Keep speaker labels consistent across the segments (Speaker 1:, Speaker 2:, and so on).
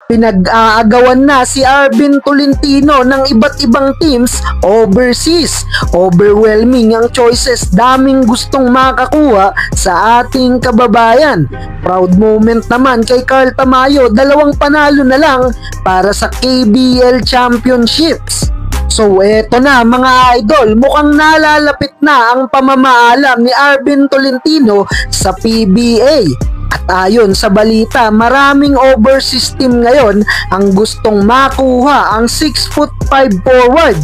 Speaker 1: Pinag-aagawan na si Arvin Tolentino ng iba't ibang teams overseas. Overwhelming ang choices, daming gustong makakuha sa ating kababayan. Proud moment naman kay Carl Tamayo, 2 panalo na lang para sa KBL Championships. So eto na mga idol, mukhang nalalapit na ang pamamaalam ni Arvin Tolentino sa PBA. At ayon sa balita, maraming overseas team ngayon ang gustong makuha ang 6'5" forward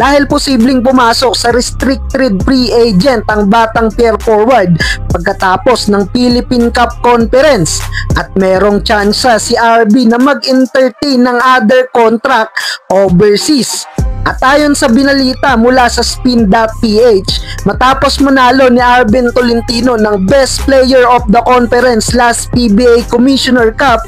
Speaker 1: dahil posibleng pumasok sa restricted free agent ang batang Pierre forward pagkatapos ng Philippine Cup Conference, at merong tsansa si RB na mag-entertain ng other contract overseas. At ayon sa binalita mula sa Spin.ph, matapos manalo ni Arvin Tolentino ng Best Player of the Conference last PBA Commissioner Cup,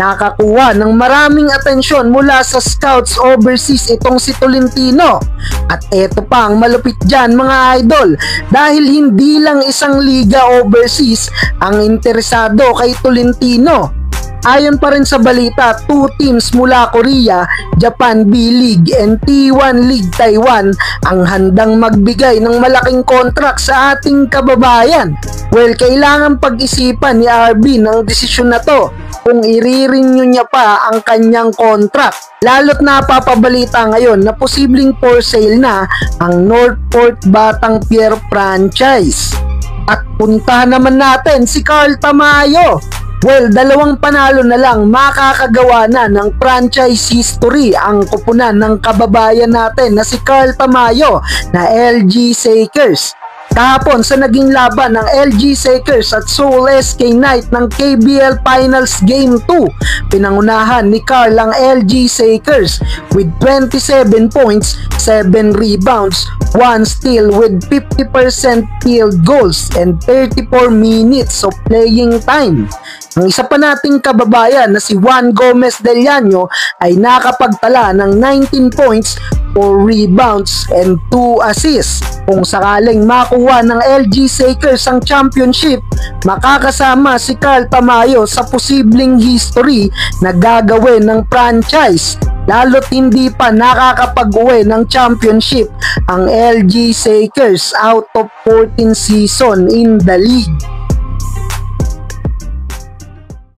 Speaker 1: nakakuha ng maraming atensyon mula sa scouts overseas itong si Tolentino. At eto pa ang malupit dyan mga idol, dahil hindi lang isang liga overseas ang interesado kay Tolentino. Ayon pa rin sa balita, 2 teams mula Korea, Japan B-League and T1 League Taiwan ang handang magbigay ng malaking contract sa ating kababayan. Well, kailangan pag-isipan ni RB ng desisyon na to kung i-renew niya pa ang kanyang contract. Lalo't napapabalita ngayon na posibleng for sale na ang Northport Batang Pier franchise. At puntahan naman natin si Carl Tamayo. Well, 2 panalo na lang makakagawa na ng franchise history ang kupunan ng kababayan natin na si Carl Tamayo na LG Sakers. Kahapon sa naging laban ng LG Sakers at Seoul SK Knight ng KBL Finals Game 2, pinangunahan ni Carl ang LG Sakers with 27 points, 7 rebounds, 1 steal with 50% field goals and 34 minutes of playing time. Ang isa pa nating kababayan na si Juan Gomez Del Llano ay nakapagtala ng 19 points, 4 rebounds and 2 assists. Kung sakaling makuha ng LG Sakers ang championship, makakasama si Carl Tamayo sa posibleng history na gagawin ng franchise. Lalo't hindi pa nakakapag-uwi ng championship ang LG Sakers out of 14 season in the league.